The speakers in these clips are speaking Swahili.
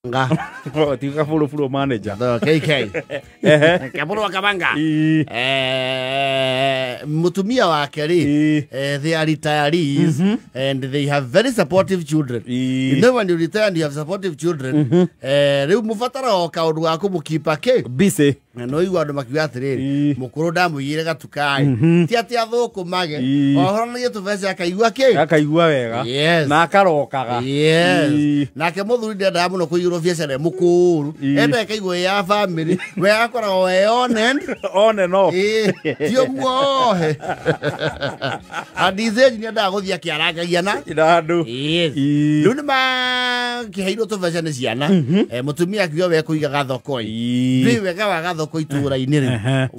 Nga. Ti Kaburu manager. KK. Kaburu wa Kabanga. Mutumia wake ri. They are retirees and they have very supportive children. You know when you retire and you have supportive children, riu mufatara o kaundu ga kumukipa ke. Busy. No you are makiwa atiriri. Mukuru ndamuyire gatukai. Ti ati athuku mage. Ohoro ni tuvece akaigua ke. Akaigua wega. Yes. Na akarokaga. Yes. Nake muthuri ndenda muno kuigurwo biacara mukuru. Enda kaigua ya family. We akora o on and off. Tio muohe. Adize ni nda guthia kiaragagia na. Inandu. Yes. Riu ni ma kiheiro tuvece ni ciana. Mutumia akiwa we kuigaga thoko-i. Ndi wega wa gathoko itura-ini ri.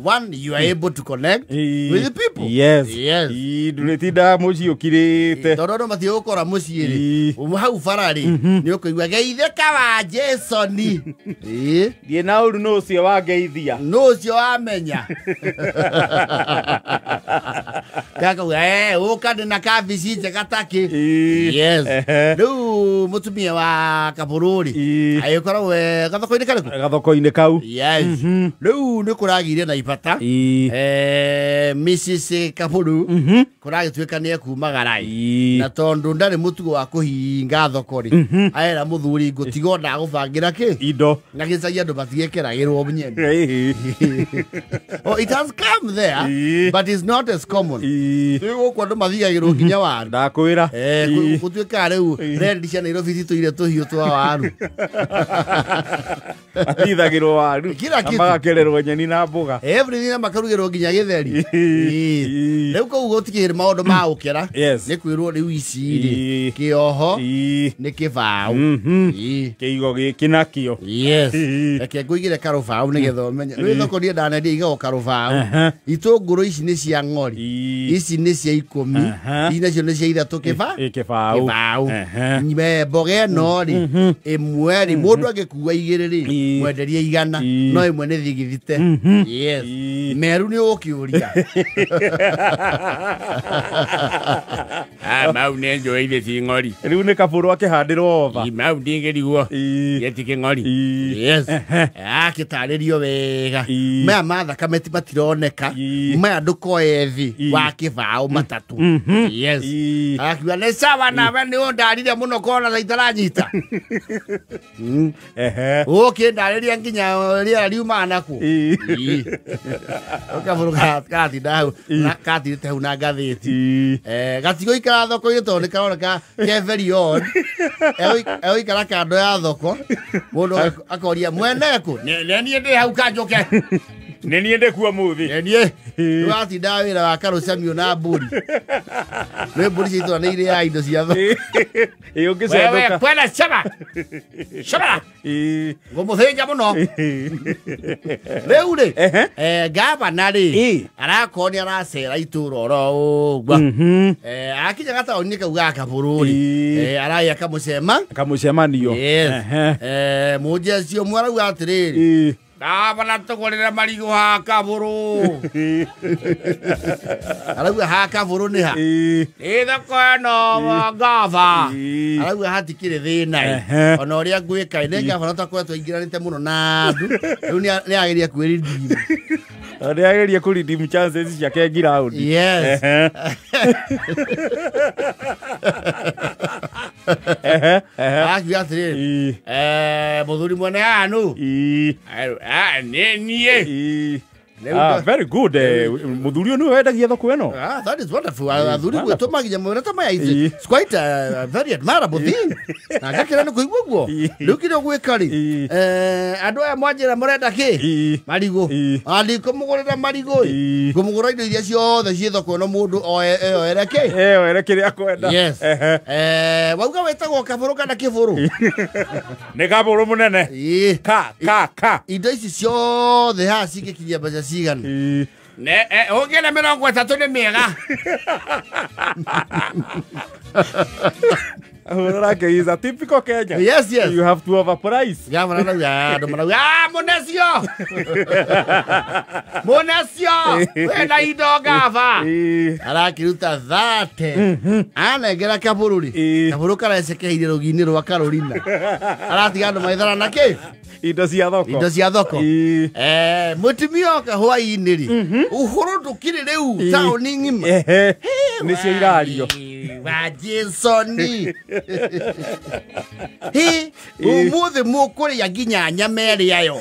One, you are able to connect with the people. Yes. Yes. Nduretinda muci ukirite. Torono mati ukora muci ri. Hau farari ni ukuigua geitheka wa Jason. Die na uru no cio wa geithia. No cio amenya. Kaka uka na kabici gataki. Yes. Riu mutumia wa Kaburu ri. Ayikora we gathoko-ini kariku. Gathoko-ini kau. Yes. Riu ni kuragire na ipata. Mrs. Kaburu kuragituika ni ekumagarai. Na tondu ndari mutugo wa kuhinga thoko ri. Aera muthuri ngutigo ndagubangira ki. Indo. Na gicagia andu matigekeragirwo bunyeni. Oh, it has come there, but it's not as common. Tigo kwa andu mathiagirwo nginya waru. Ndakwira. Gutuika riu rendi cia Nairobi cituire tuhiu twa waru. Athithagirwo waru. Kila kitu. Magakererwo nyeni na mboga. Everything na makarugirwo nginya githeri. Riu ko gutikire maundu ma ukera. Ni kwirwo riu ici ri. Kioho. Ni kibau. Kiigo giki nakio. Yes. Eke nguigire karubau ni getho menye. Riu thoko ni ndanendia igo karubau. Itunguru ici ni cia ng'ori. Ici ni cia 10. Ici nacio ni cia 3 kibau. Kibau. Mboga no ri. Imwe ri mundu agikuwa igire ri. Mwenderia 100. No imwe ni thigithite. Yes. Meru ni ukiuria. Mau ni njoire ci ng'ori. Riu ni Kaburu akihandirwo ova. Mau ndingeriguo. Yetike ng'ori. Yes. Akitaririo wega. Maya mathakame ti matironeka. Maya ndukoethi wa kibau matatu. Yes. Akiwa ni sawa nawe ni undarire muno kona za itaranyita. Okay, ndariria nginya ria riuma naku. Kaburu kati dau. Kati te una gatheti. Gatigo ikara thoko ile tondu karoneka ke very odd. Ewe ikara kando ya thoko. Mundu akoria mweneku. Nenie ndi hau kanjoke. Nenie ndi kuo muthi. Nenie. Wati dawira wa Karocamio na mburi. We mburi citu na ile ya indo cia thoko. Ungicoka. Wewe kwena chama. Chama. Ngomuthinja muno. Riu ri. Gavana ri. Arakonia aracera ituro oro ugwa. Akinya gataoni kauga Kaburu ri. Araya kamucemanio. Yes. Muje cio mwarau atiriri. Gavana tugurira marigo ha Kaburu. Arauga ha Kaburu ni ha. Thoko no gava. Arauga hatikire thina. Ona uria ngwika ine Gavana takwetwo ingiranite muno na andu. Riu ni ageria kwiridimu. Ni ageria kuridimu chances ciake ground. Yes. Akiwa atiriri. Muthuri mwene anu. Nenie. Very good. Muthuri no wendagia thoko eno. That is wonderful. Athuri gwetumaginya mwena ta maya. It's quite a very admirable thing. Na gakira ni kuigua guo. Riu kire gwika ri. Andu aya mwanjira murenda ki? Marigo. Ali kumugurira marigo. Kumugura indo iria ciothe ci thoko eno mundu oere ki? Oere kiria kwenda. Yes. Wauga wetagwo Kaburu kana Kiburu? Ni Kaburu munene. Ka. Indo ici ciothe ha cikikinyia mbeca cigana. Ungena 30 ni miega. Rake is a typical Kenya. Yes, yes. You have to overprice. Gavana Monesio. Monesio. Wena indo gava. Arakiruta 30. Anegera Kabururi. Kaburu karaceke hire rugini rwa Carolina. Aratiga ndo maithara na ke. Indo cia thoko. Indo cia thoko. Mutumio ka hwaini ri. Uhuru ndukiri riu tauni ngima. Nicio irario. Wa Jesoni. Umuthe mukuri ya ginya nyameri ayo.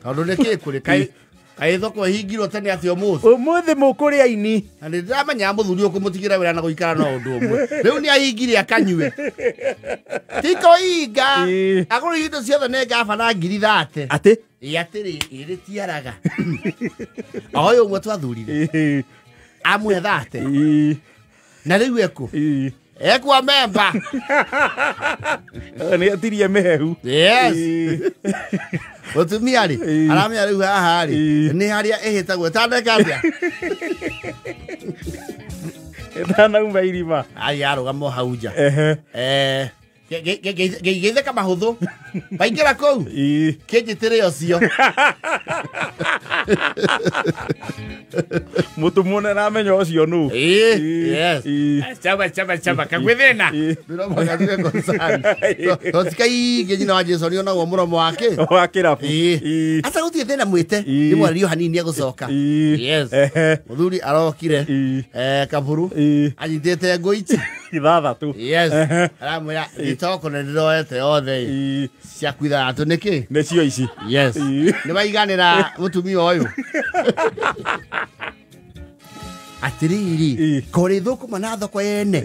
Tondu niki kuri kai thoko hingirwo tene acio muthe. Umuthe mukuri aini. Na ndiramenya muthuri ukumutigira wira na guikara na undu umwe. Riu ni ahingire akanyue. Tiko inga. Aguru indo ciothe ne gabana ngiri 30. Ati? Atiri iri tiaraga. Oyo umwe twathurire. Amwe 30. Na riu eku. Ekwa memba. Ni atirie mehu. Yes. Mutumia ri aramenya riu haha ri ni haria ehitagwo tandekaria. Etana umba irima. Ai arugamo hauja. Geithe kama huthu. Baingira kou. Kinjitire ocio. Mutu mune na menyo ocio nu. Yes. Chaba kagwithina. Ndiro magathire konsani. Totikai ngenyina wa Jesu ni ona muromo wake. Wa kirabu. Asa gutie thina mwite. Ni mwario hanini agucoka. Yes. Muthuri arokire. Kaburu. Anyitete ngoichi. Ithathatu. Yes. Aramwira itoko na ndiroete othe. Cia kwithatu niki? Necio ici. Yes. Ni baiganira mutumia uyu. Atiriri. Kore thukuma na thoko ene.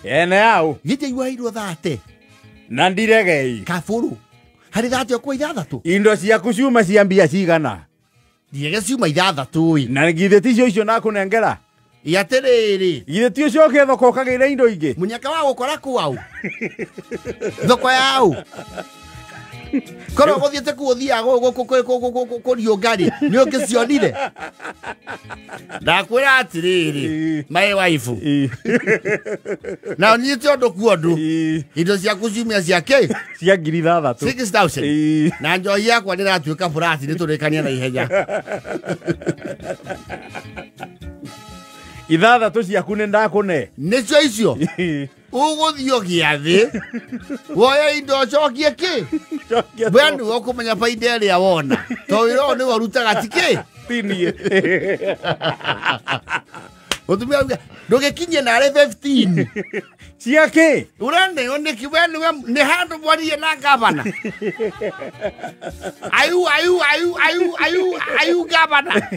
Ene au. Gite iwairwo 30. Na ndiregei. Kaburu. Hari 30 kwa ithathatu. Indo ciaku ciuma cia mbia cigana. Ndiege ciuma ithathatu. Na githe ticio icio nakunengera. Yatiriri. Githe ti ucio ke thoko kagire indo ingi. Munyaka wa gukora ku au. Thoko yau. Koro gothiete kuothia go riongari ni ukicionire. Ndakwira atiriri my wife. Na ni tiondo kuondu. Indo cia kucumia ciake cia ngiri 6,000. 6,000. Na njohi yakwa ndiratuika burati niturikania na ihenya. Ithathatu ciaku ni ndakune. Nicio icio. Uguthio giathi. Woya indo cokie ki. Bwendu ukumenya faida ria wona. To wiro ni warutaga tiki. Tinie. Mutumia ndugikinyie nare 15. Ciake. Urane oneki wenu ni handu bwarie na gavana. Ayu gavana.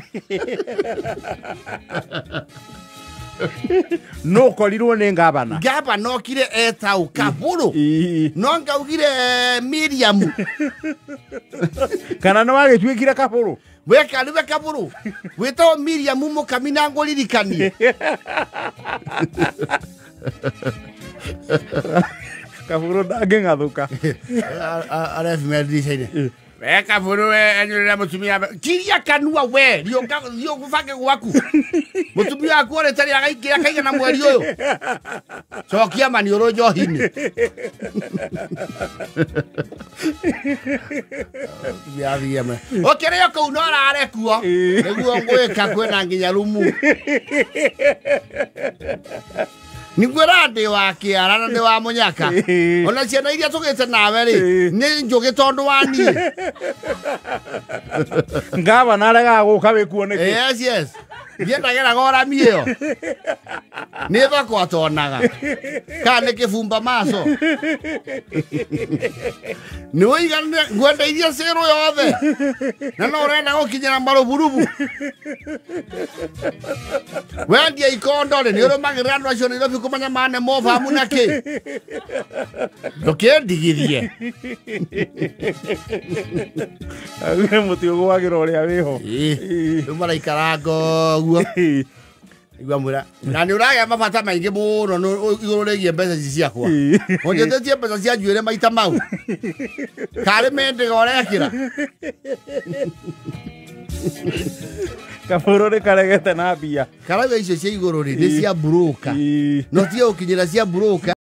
No korirwo ni gavana. Gavana okire etau Kaburu. No ngaugire Miriam. Kana no agituikire Kaburu. Weka niwe Kaburu. Wetao Miriam mukamina ngoririkanie. Kaburu ndagengathuka. Aref medicine. Weka buru enyurira mutumia. Kiria kanua we. Rio gufake gwaku. Mutumia akore tari agaikia kaiga na mweri uyu. Cokia mani urojo hini. Biathia me. Okereyo ko unora arekuo. Niguo ngwika kwena nginya rumu. Nigwera ndi wa kiara na ndi wa munyaka. Ona ciana iria tugite nawe ri ni njugi tondu wani. Gavana arega guka wikuo niki. Yes. Ndiendagera gora mio. Ni thoko atonaga. Kana kifumba maso. Ni woigane ngwenda iria cero yothe. Na no urenda gukinyira maruburubu. Wendia ikondo ni urumagira andu acio ni rofi kumanya mane mova munaki. Ndukendigirie. Agwe mutio gwagira uria wiho. Umaraikara guo. Igwa mura. Na ni uragea mabata maingi muno iguru regie mbeca ciakwa. Onjetetie mbeca cia njuire maita mau. Kare mende gorekira. Kaburu ni karegete na mbia. Karauga icio cia iguru ri ni cia broker. No tia ukinyira cia broker.